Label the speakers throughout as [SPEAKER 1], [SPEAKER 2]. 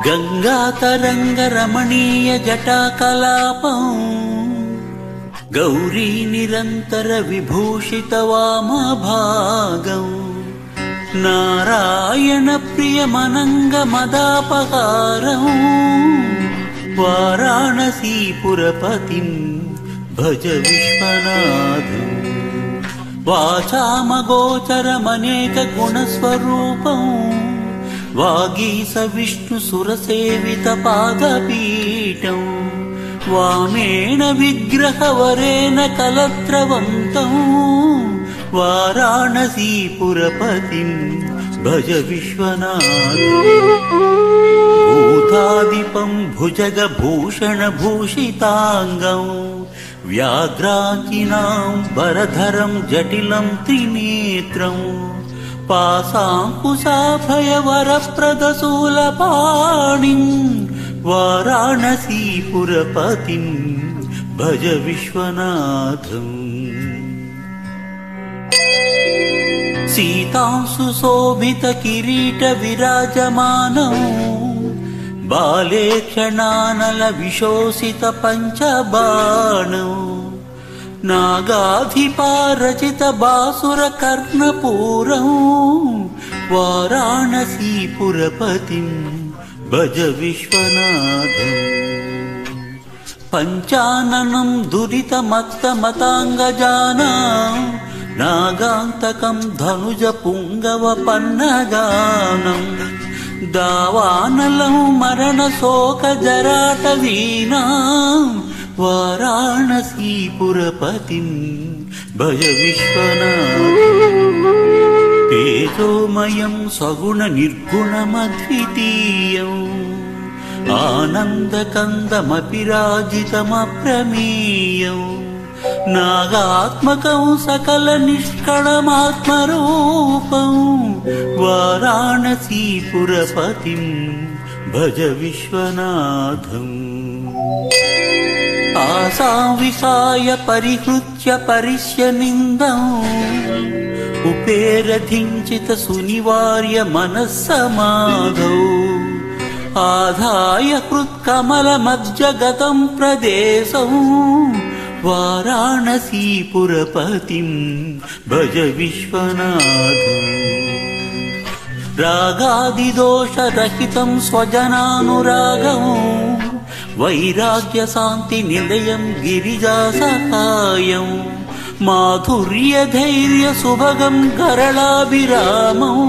[SPEAKER 1] गङ्गातरङ्गरमणीय जटाकलापं गौरी निरन्तर विभूषित वामभागं नारायण प्रियमनङ्गमदापहारं वाराणसीपुरपतिं भज विश्वनाथं वाचामगोचरमनेकगुणस्वरूपं वागीश विष्णुसुरसेवितपादपीठं वामेन विग्रहवरेण कलत्रवन्तं वाराणसीपुरपतिं भज विश्वनाथं भूतादिपं भुजगभूषणभूषिताङ्गं व्याघ्राङ्किनां वरधरं जटिलं त्रिनेत्रं पासाङ्कुशाभयवरप्रदशूलपाणिं वाराणसीपुरपतिं भज विश्वनाथम् सीतांशुशोभितकिरीटविराजमानं बालेक्षणानलविशोषितपञ्चबाणौ नागाधिपारचितबासुरकर्णपूरं वाराणसीपुरपतिं भज विश्वनाथम् पञ्चाननं दुरितमत्तमताङ्गजानां नागान्तकं धनुजपुङ्गवपन्नगानं दावानलं मरणशोकजराटवीनां वाराणसीपुरपतिं भज विश्वनाथम् तेजोमयं सगुणनिर्गुणमद्वितीयम् आनन्दकन्दमपि राजितमप्रमेयं नागात्मकं सकलनिष्कळमात्मरूपं वाराणसीपुरपतिं भज विश्वनाथम् आसाविसाय परिहृत्य परिष्यनिन्दम् उपेरधिञ्चित सुनिवार्य मनस्समाधौ आधाय हृत्कमलमज्जगतं प्रदेशं वाराणसीपुरपतिं भज विश्वनाथम् रागादिदोषरहितं स्वजनानुरागं वैराग्यशान्तिनिलयं गिरिजासहायं माधुर्यधैर्यसुभगं करलाभिरामं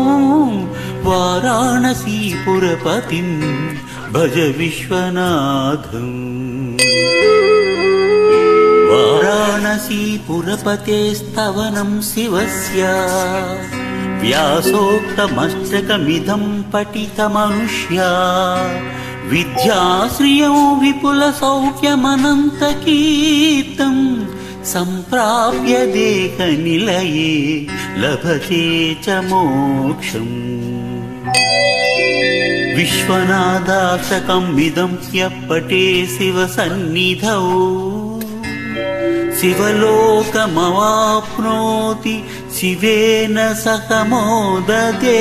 [SPEAKER 1] वाराणसीपुरपतिं भज विश्वनाथम् वाराणसीपुरपतेस्तवनं शिवस्य व्यासोक्तमस्तकमिदं पठितमनुष्या विद्याश्रियं विपुलसौख्यमनन्तकीर्तं सम्प्राप्य देहनिलये लभते च मोक्षम् विश्वनाथाष्टकमिदं ह्यः पठे शिवसन्निधौ शिवलोकमवाप्नोति शिवेन सह मोदते।